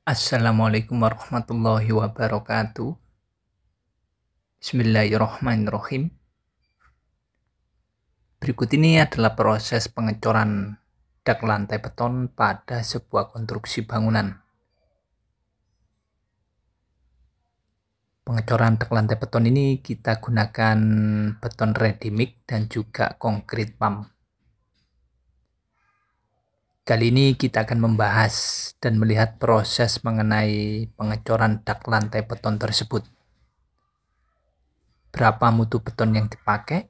Assalamualaikum warahmatullahi wabarakatuh. Bismillahirrahmanirrahim. Berikut ini adalah proses pengecoran dak lantai beton pada sebuah konstruksi bangunan. Pengecoran dak lantai beton ini kita gunakan beton ready mix dan juga konkrit pump. Kali ini kita akan membahas dan melihat proses mengenai pengecoran dak lantai beton tersebut. Berapa mutu beton yang dipakai,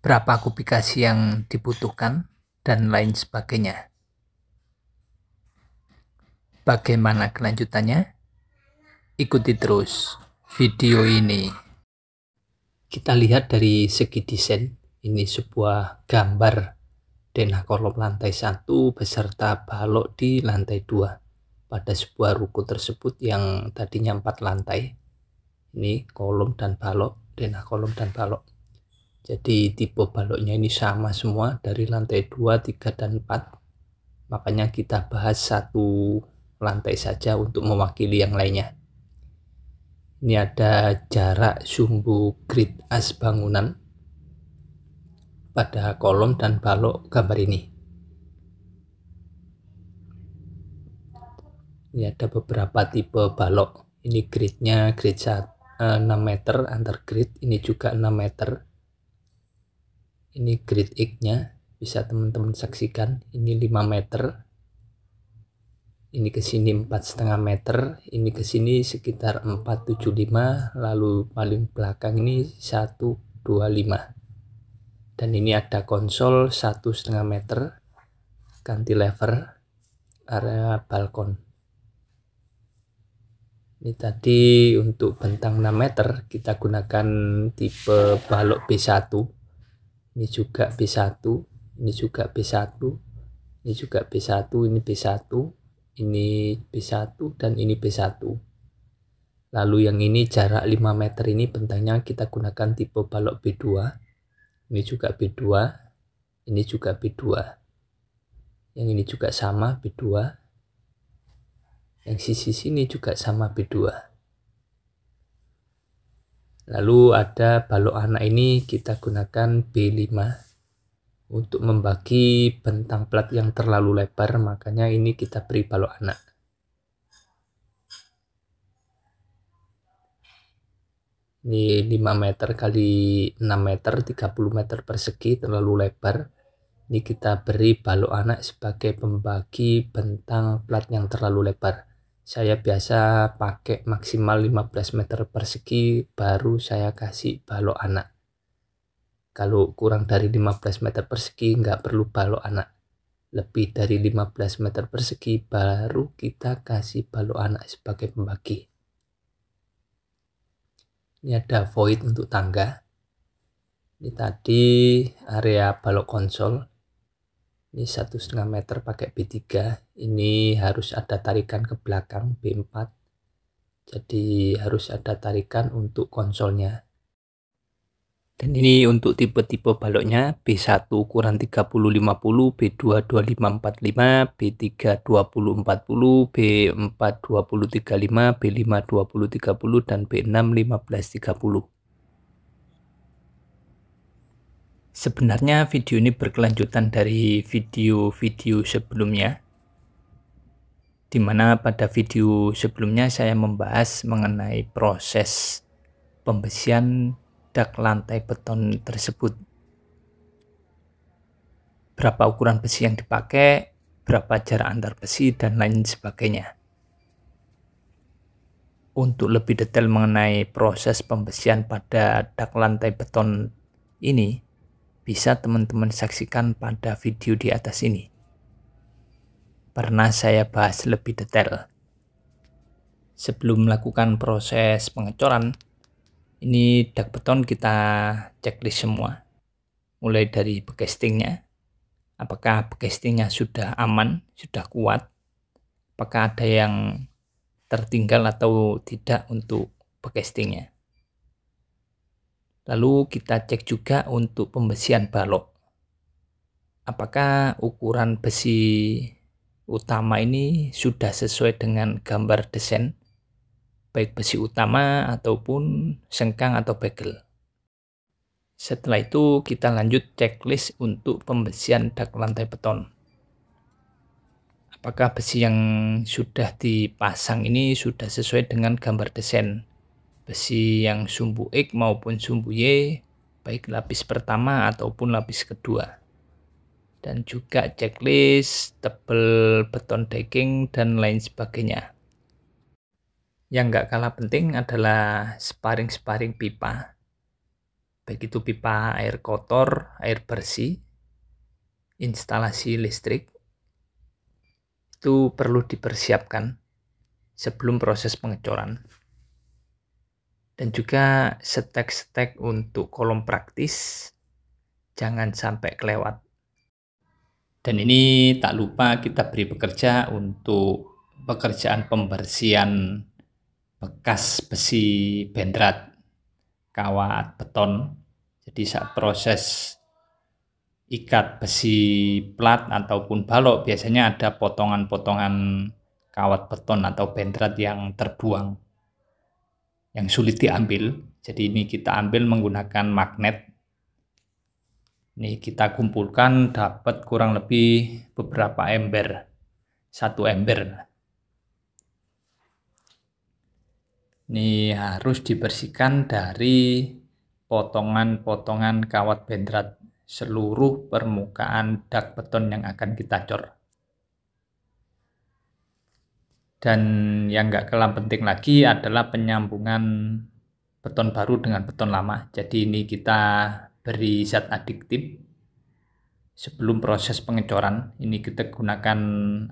berapa kubikasi yang dibutuhkan, dan lain sebagainya. Bagaimana kelanjutannya? Ikuti terus video ini. Kita lihat dari segi desain, ini sebuah gambar denah kolom lantai 1 beserta balok di lantai 2 pada sebuah ruko tersebut yang tadinya 4 lantai. Ini kolom dan balok, denah kolom dan balok. Jadi tipe baloknya ini sama semua dari lantai 2, 3, dan 4. Makanya kita bahas satu lantai saja untuk mewakili yang lainnya. Ini ada jarak sumbu grid as bangunan pada kolom dan balok gambar ini. Ini ada beberapa tipe balok. Ini gridnya grid 6 meter antar grid, ini juga 6 meter. Ini grid X-nya, bisa teman-teman saksikan. Ini 5 meter. Ini ke sini 4,5 meter, ini ke sini sekitar 475, lalu paling belakang ini 125. Dan ini ada konsol 1,5 meter, cantilever, area balkon. Ini tadi untuk bentang 6 meter kita gunakan tipe balok B1. Ini juga B1, ini juga B1, ini juga B1, ini B1. Ini B1 dan ini B1. Lalu yang ini jarak 5 meter ini bentangnya kita gunakan tipe balok B2. Ini juga B2, ini juga B2. Yang ini juga sama B2. Yang sisi sini juga sama B2. Lalu ada balok anak ini kita gunakan B5. Untuk membagi bentang plat yang terlalu lebar, makanya ini kita beri balok anak. Ini 5 meter kali 6 meter, 30 meter persegi, terlalu lebar. Ini kita beri balok anak sebagai pembagi bentang plat yang terlalu lebar. Saya biasa pakai maksimal 15 meter persegi, baru saya kasih balok anak. Kalau kurang dari 15 meter persegi nggak perlu balok anak. Lebih dari 15 meter persegi baru kita kasih balok anak sebagai pembagi. Ini ada void untuk tangga. Ini tadi area balok konsol. Ini 1,5 meter pakai B3. Ini harus ada tarikan ke belakang B4. Jadi harus ada tarikan untuk konsolnya. Dan ini untuk tipe-tipe baloknya B1 kurang 30-50, B2 25-45, B3 20-40, B4 20-35, B5 20-30, dan B6 15-30. Sebenarnya video ini berkelanjutan dari video-video sebelumnya, di mana pada video sebelumnya saya membahas mengenai proses pembesian dak lantai beton tersebut. Berapa ukuran besi yang dipakai, berapa jarak antar besi, dan lain sebagainya. Untuk lebih detail mengenai proses pembesian pada dak lantai beton ini, bisa teman-teman saksikan pada video di atas ini. Pernah saya bahas lebih detail. Sebelum melakukan proses pengecoran, ini dak beton kita checklist semua. Mulai dari bekastingnya, apakah bekastingnya sudah aman, sudah kuat, apakah ada yang tertinggal atau tidak untuk bekastingnya. Lalu kita cek juga untuk pembesian balok. Apakah ukuran besi utama ini sudah sesuai dengan gambar desain, baik besi utama ataupun sengkang atau bagel. Setelah itu kita lanjut checklist untuk pembersihan dak lantai beton. Apakah besi yang sudah dipasang ini sudah sesuai dengan gambar desain? Besi yang sumbu X maupun sumbu Y, baik lapis pertama ataupun lapis kedua. Dan juga checklist tebal beton decking dan lain sebagainya. Yang nggak kalah penting adalah sparing-sparing pipa, baik itu pipa air kotor, air bersih, instalasi listrik, itu perlu dipersiapkan sebelum proses pengecoran. Dan juga stek-stek untuk kolom praktis, jangan sampai kelewat. Dan ini tak lupa kita beri pekerja untuk pekerjaan pembersihan bekas besi bendrat, kawat beton. Jadi saat proses ikat besi plat ataupun balok biasanya ada potongan-potongan kawat beton atau bendrat yang terbuang, yang sulit diambil. Jadi ini kita ambil menggunakan magnet. Ini kita kumpulkan dapat kurang lebih beberapa ember, 1 ember. Ini harus dibersihkan dari potongan-potongan kawat bendrat seluruh permukaan dak beton yang akan kita cor. Dan yang nggak kalah penting lagi adalah penyambungan beton baru dengan beton lama. Jadi ini kita beri zat adiktif sebelum proses pengecoran. Ini kita gunakan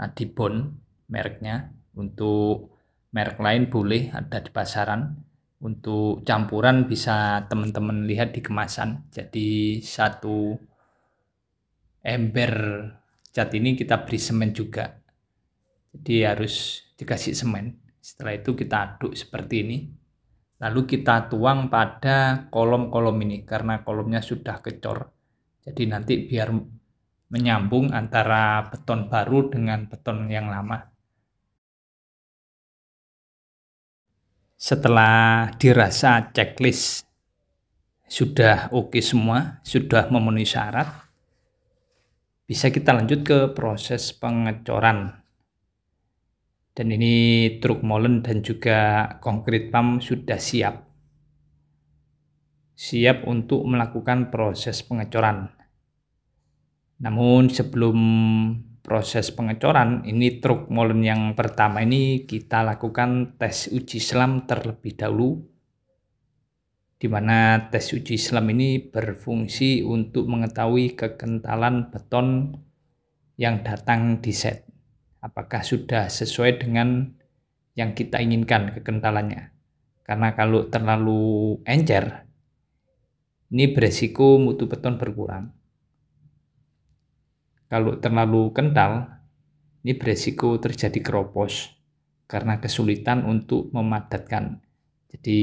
Adibond mereknya. Untuk merek lain boleh ada di pasaran. Untuk campuran bisa teman-teman lihat di kemasan. Jadi 1 ember cat ini kita beri semen juga. Jadi harus dikasih semen. Setelah itu kita aduk seperti ini. Lalu kita tuang pada kolom-kolom ini karena kolomnya sudah kecor. Jadi nanti biar menyambung antara beton baru dengan beton yang lama. Setelah dirasa checklist sudah oke semua, sudah memenuhi syarat, bisa kita lanjut ke proses pengecoran. Dan ini truk molen dan juga concrete pump sudah siap untuk melakukan proses pengecoran. Namun sebelum proses pengecoran, ini truk molen yang pertama ini kita lakukan tes uji selam terlebih dahulu, di mana tes uji selam ini berfungsi untuk mengetahui kekentalan beton yang datang di set. Apakah sudah sesuai dengan yang kita inginkan kekentalannya. Karena kalau terlalu encer, ini beresiko mutu beton berkurang. Kalau terlalu kental, ini beresiko terjadi keropos karena kesulitan untuk memadatkan. Jadi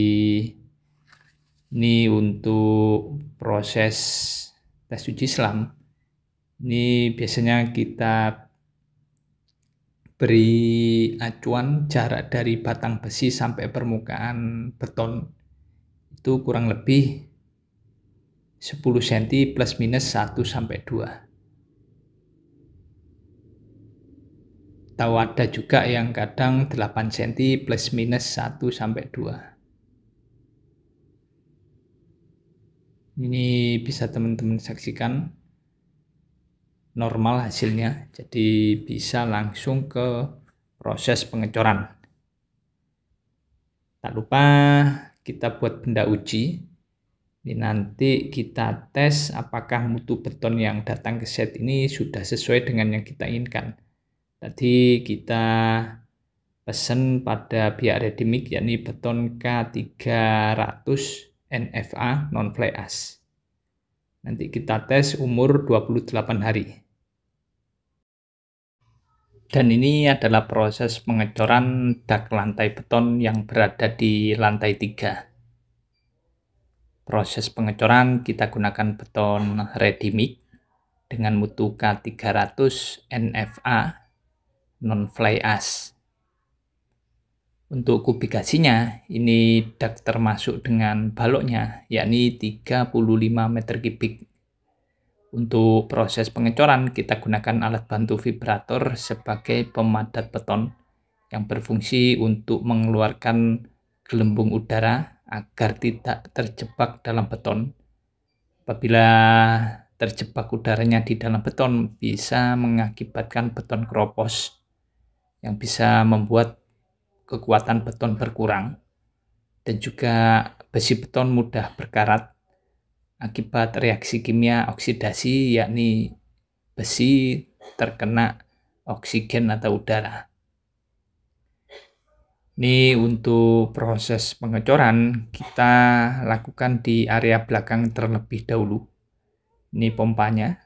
ini untuk proses tes uji selam, ini biasanya kita beri acuan jarak dari batang besi sampai permukaan beton itu kurang lebih 10 cm plus minus 1-2. Atau ada juga yang kadang 8 cm plus minus 1-2. Ini bisa teman-teman saksikan normal hasilnya, jadi bisa langsung ke proses pengecoran. Tak lupa kita buat benda uji. Ini nanti kita tes apakah mutu beton yang datang ke set ini sudah sesuai dengan yang kita inginkan. Tadi kita pesan pada pihak Redimix yakni beton K300 NFA non-fly ash. Nanti kita tes umur 28 hari. Dan ini adalah proses pengecoran dak lantai beton yang berada di lantai 3. Proses pengecoran kita gunakan beton Redimix dengan mutu K300 NFA non-fly ash. Untuk kubikasinya, ini dak termasuk dengan baloknya, yakni 35 meter kubik. Untuk proses pengecoran, kita gunakan alat bantu vibrator sebagai pemadat beton yang berfungsi untuk mengeluarkan gelembung udara agar tidak terjebak dalam beton. Apabila terjebak udaranya di dalam beton, bisa mengakibatkan beton keropos yang bisa membuat kekuatan beton berkurang, dan juga besi beton mudah berkarat akibat reaksi kimia oksidasi, yakni besi terkena oksigen atau udara. Ini untuk proses pengecoran kita lakukan di area belakang terlebih dahulu. Ini pompanya,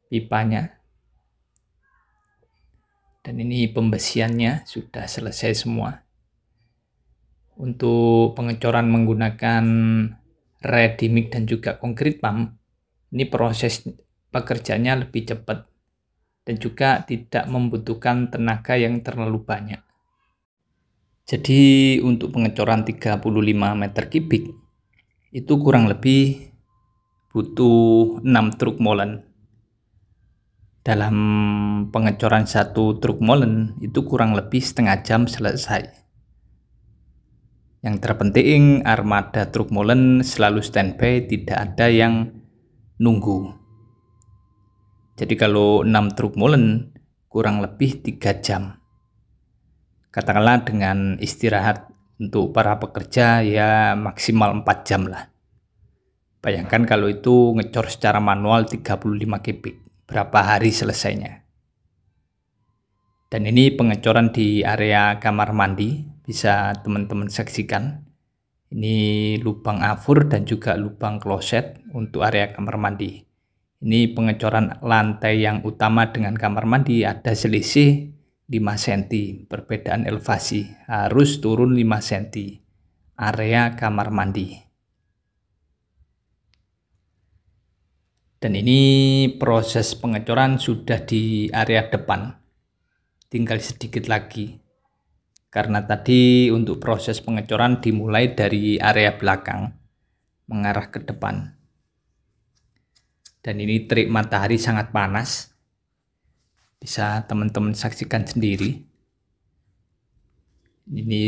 pipanya, dan ini pembesiannya sudah selesai semua. Untuk pengecoran menggunakan ready mix dan juga concrete pump, ini proses pekerjaannya lebih cepat dan juga tidak membutuhkan tenaga yang terlalu banyak. Jadi untuk pengecoran 35 meter kubik itu kurang lebih butuh 6 truk molen. Dalam pengecoran 1 truk molen itu kurang lebih setengah jam selesai. Yang terpenting armada truk molen selalu standby, tidak ada yang nunggu. Jadi kalau 6 truk molen kurang lebih 3 jam. Katakanlah dengan istirahat untuk para pekerja ya maksimal 4 jam lah. Bayangkan kalau itu ngecor secara manual 35 kubik, berapa hari selesainya. Dan ini pengecoran di area kamar mandi, bisa teman-teman saksikan. Ini lubang afur dan juga lubang kloset untuk area kamar mandi. Ini pengecoran lantai yang utama dengan kamar mandi ada selisih 5 cm, perbedaan elevasi harus turun 5 cm area kamar mandi. Dan ini proses pengecoran sudah di area depan, tinggal sedikit lagi. Karena tadi untuk proses pengecoran dimulai dari area belakang mengarah ke depan. Dan ini terik matahari sangat panas. Bisa teman-teman saksikan sendiri. Ini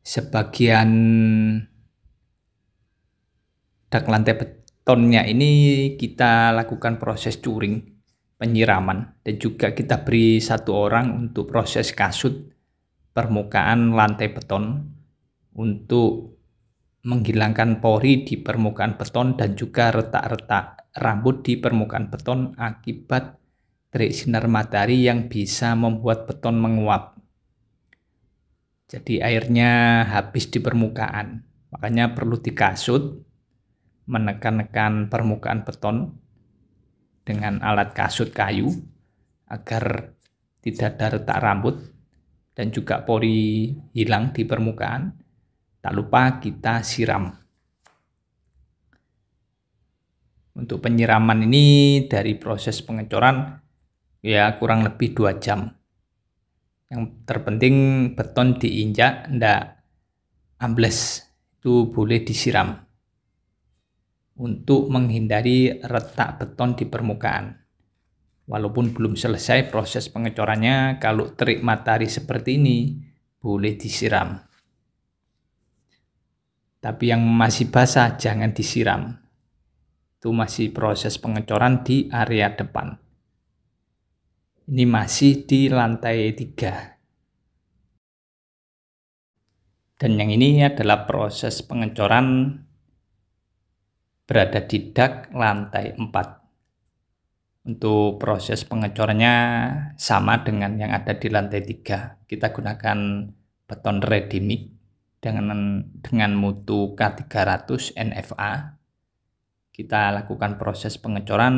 sebagian dak lantai betonnya ini kita lakukan proses curing, penyiraman, dan juga kita beri 1 orang untuk proses kasut permukaan lantai beton untuk menghilangkan pori di permukaan beton dan juga retak-retak rambut di permukaan beton akibat terik sinar matahari yang bisa membuat beton menguap. Jadi airnya habis di permukaan, makanya perlu dikasut, menekan-nekan permukaan beton dengan alat kasut kayu agar tidak ada retak rambut dan juga pori hilang di permukaan. Tak lupa kita siram. Untuk penyiraman ini dari proses pengecoran ya kurang lebih 2 jam. Yang terpenting beton diinjak ndak ambles, itu boleh disiram untuk menghindari retak beton di permukaan. Walaupun belum selesai proses pengecorannya, kalau terik matahari seperti ini boleh disiram. Tapi yang masih basah jangan disiram. Itu masih proses pengecoran di area depan. Ini masih di lantai 3. Dan yang ini adalah proses pengecoran berada di dak lantai 4. Untuk proses pengecorannya sama dengan yang ada di lantai 3. Kita gunakan beton ready mix dengan mutu K300 NFA. Kita lakukan proses pengecoran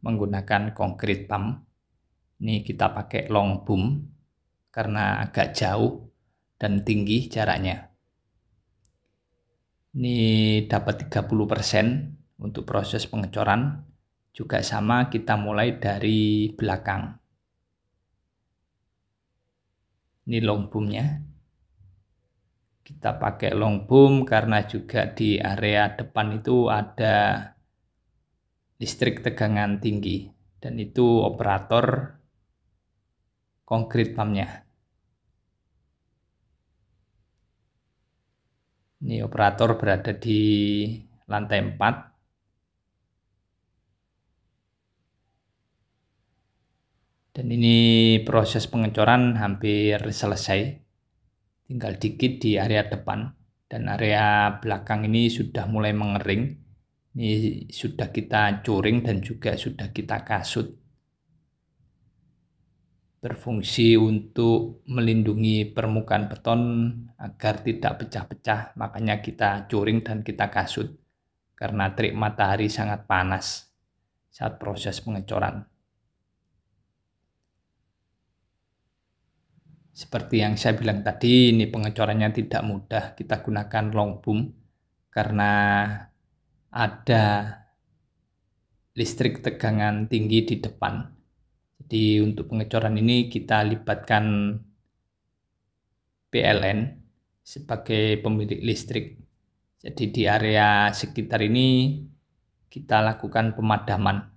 menggunakan concrete pump. Ini kita pakai long boom karena agak jauh dan tinggi jaraknya. Ini dapat 30% untuk proses pengecoran. Juga sama, kita mulai dari belakang. Ini long boomnya. Kita pakai long boom karena juga di area depan itu ada listrik tegangan tinggi, dan itu operator concrete pumpnya. Ini operator berada di lantai 4. Dan ini proses pengecoran hampir selesai. Tinggal dikit di area depan, dan area belakang ini sudah mulai mengering. Ini sudah kita curing dan juga sudah kita kasut. Berfungsi untuk melindungi permukaan beton agar tidak pecah-pecah, makanya kita curing dan kita kasut karena terik matahari sangat panas saat proses pengecoran. Seperti yang saya bilang tadi, ini pengecorannya tidak mudah. Kita gunakan long boom karena ada listrik tegangan tinggi di depan. Jadi untuk pengecoran ini kita libatkan PLN sebagai pemilik listrik. Jadi di area sekitar ini kita lakukan pemadaman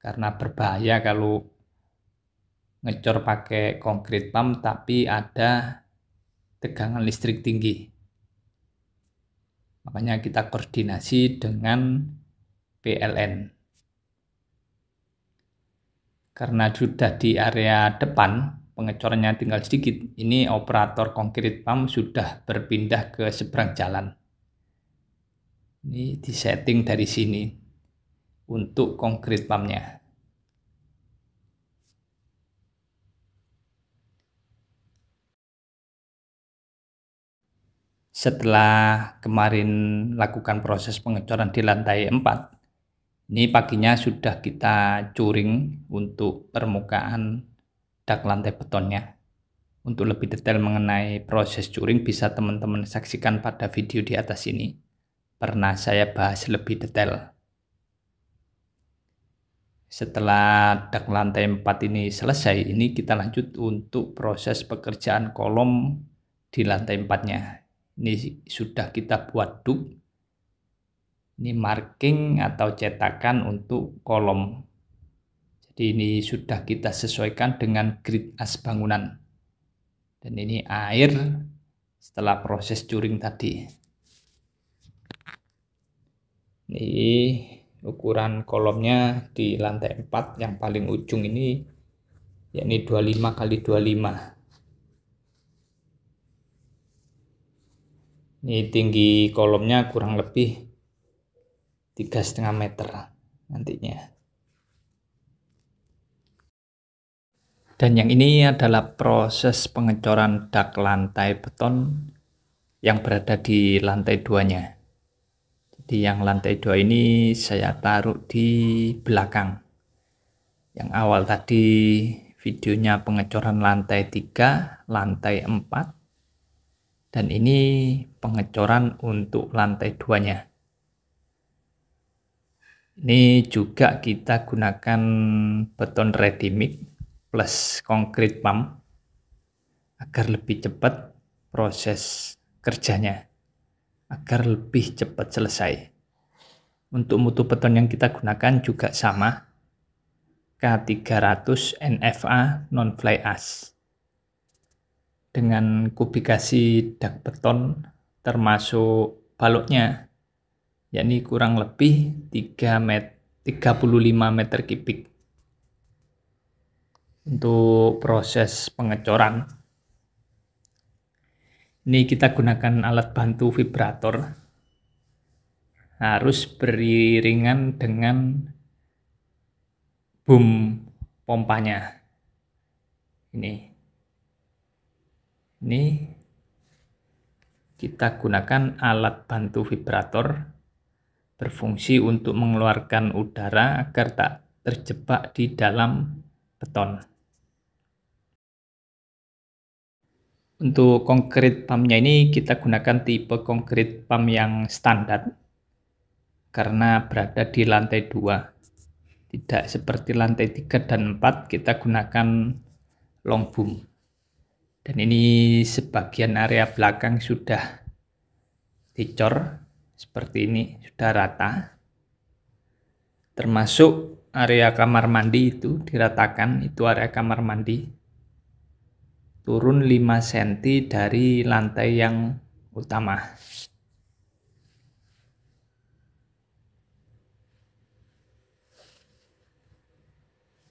karena berbahaya kalau ngecor pakai concrete pump tapi ada tegangan listrik tinggi. Makanya kita koordinasi dengan PLN. Karena sudah di area depan, pengecorannya tinggal sedikit. Ini operator concrete pump sudah berpindah ke seberang jalan. Ini disetting dari sini untuk concrete pumpnya. Setelah kemarin lakukan proses pengecoran di lantai 4, ini paginya sudah kita curing untuk permukaan dak lantai betonnya. Untuk lebih detail mengenai proses curing bisa teman-teman saksikan pada video di atas ini. Pernah saya bahas lebih detail. Setelah dak lantai 4 ini selesai, ini kita lanjut untuk proses pekerjaan kolom di lantai 4-nya. Ini sudah kita buat duk. Ini marking atau cetakan untuk kolom. Jadi ini sudah kita sesuaikan dengan grid as bangunan. Dan ini air setelah proses curing tadi. Ini ukuran kolomnya di lantai 4 yang paling ujung ini, yakni 25 x 25. Ini tinggi kolomnya kurang lebih 3,5 meter nantinya. Dan yang ini adalah proses pengecoran dak lantai beton yang berada di lantai 2-nya. Jadi yang lantai 2 ini saya taruh di belakang. Yang awal tadi videonya pengecoran lantai 3, lantai 4. Dan ini pengecoran untuk lantai 2-nya. Ini juga kita gunakan beton ready mix plus concrete pump agar lebih cepat proses kerjanya, agar lebih cepat selesai. Untuk mutu beton yang kita gunakan juga sama, K300 NFA non-fly ash. Dengan kubikasi dak beton termasuk baloknya, yakni kurang lebih 35 meter kubik. Untuk proses pengecoran, ini kita gunakan alat bantu vibrator, harus beriringan dengan boom pompanya. Ini kita gunakan alat bantu vibrator, berfungsi untuk mengeluarkan udara agar tak terjebak di dalam beton. Untuk concrete pumpnya ini kita gunakan tipe concrete pump yang standar karena berada di lantai 2. Tidak seperti lantai 3 dan 4 kita gunakan long boom. Dan ini sebagian area belakang sudah dicor seperti ini, sudah rata. Termasuk area kamar mandi itu diratakan, itu area kamar mandi. Turun 5 cm dari lantai yang utama.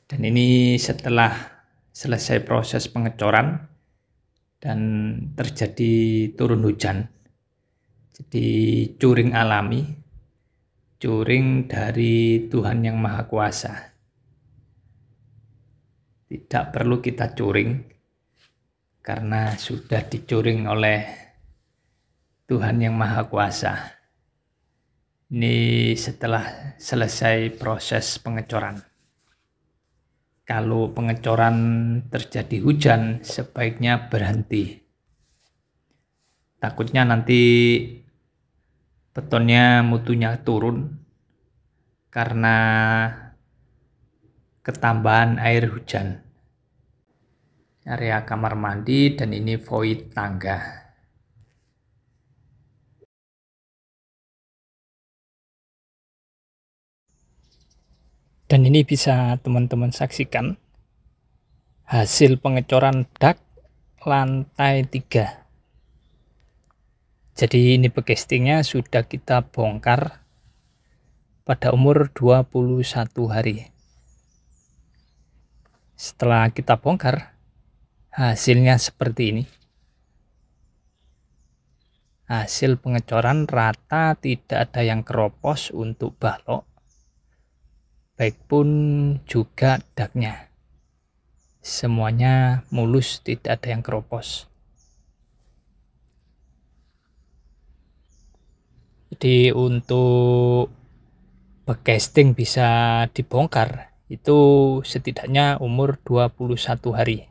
Dan ini setelah selesai proses pengecoran dan terjadi turun hujan. Jadi curing alami, curing dari Tuhan Yang Maha Kuasa. Tidak perlu kita curing, karena sudah dicuring oleh Tuhan Yang Maha Kuasa. Ini setelah selesai proses pengecoran. Kalau pengecoran terjadi hujan, sebaiknya berhenti. Takutnya nanti betonnya mutunya turun karena ketambahan air hujan. Area kamar mandi dan ini void tangga. Dan ini bisa teman-teman saksikan hasil pengecoran dak lantai 3. Jadi ini bekestingnya sudah kita bongkar pada umur 21 hari. Setelah kita bongkar, hasilnya seperti ini. Hasil pengecoran rata, tidak ada yang keropos untuk balok, baik pun juga daknya. Semuanya mulus, tidak ada yang keropos. Jadi untuk bekesting bisa dibongkar itu setidaknya umur 21 hari.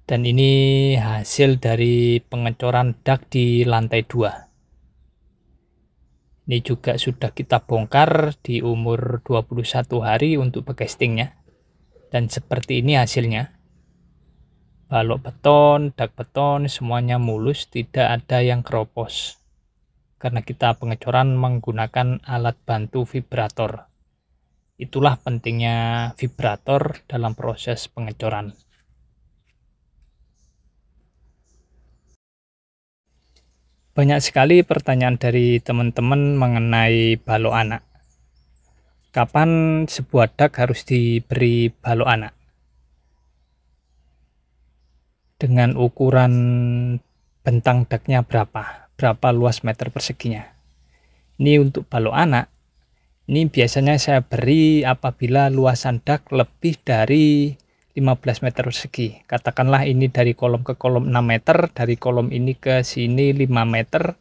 Dan ini hasil dari pengecoran dak di lantai 2. Ini juga sudah kita bongkar di umur 21 hari untuk bekestingnya. Dan seperti ini hasilnya. Balok beton, dak beton, semuanya mulus, tidak ada yang keropos. Karena kita pengecoran menggunakan alat bantu vibrator. Itulah pentingnya vibrator dalam proses pengecoran. Banyak sekali pertanyaan dari teman-teman mengenai balok anak. Kapan sebuah dak harus diberi balok anak? Dengan ukuran bentang daknya berapa luas meter perseginya. Ini untuk balok anak, ini biasanya saya beri apabila luasan dak lebih dari 15 meter persegi. Katakanlah ini dari kolom ke kolom 6 meter, dari kolom ini ke sini 5 meter,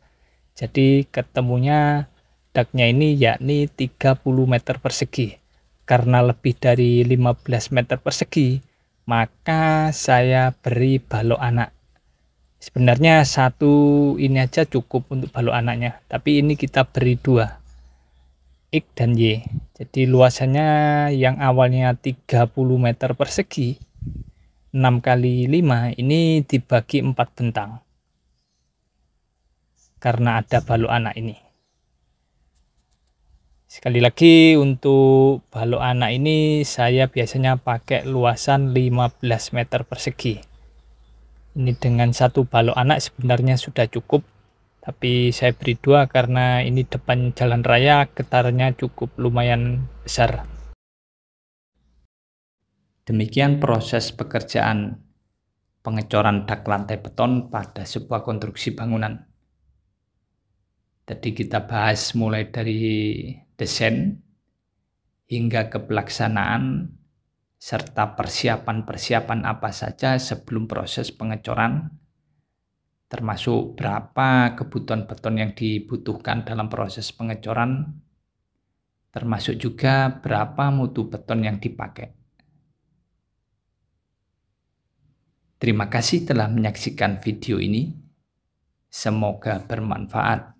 jadi ketemunya daknya ini yakni 30 meter persegi. Karena lebih dari 15 meter persegi, maka saya beri balok anak. Sebenarnya satu ini aja cukup untuk balok anaknya, tapi ini kita beri 2, X dan Y. Jadi luasannya yang awalnya 30 meter persegi, 6 kali 5 ini dibagi 4 bentang. Karena ada balok anak ini. Sekali lagi untuk balok anak ini saya biasanya pakai luasan 15 meter persegi. Ini dengan satu balok anak sebenarnya sudah cukup, tapi saya beri 2 karena ini depan jalan raya, getarannya cukup lumayan besar. Demikian proses pekerjaan pengecoran dak lantai beton pada sebuah konstruksi bangunan. Jadi kita bahas mulai dari desain hingga ke pelaksanaan serta persiapan-persiapan apa saja sebelum proses pengecoran, termasuk berapa kebutuhan beton yang dibutuhkan dalam proses pengecoran, termasuk juga berapa mutu beton yang dipakai. Terima kasih telah menyaksikan video ini. Semoga bermanfaat.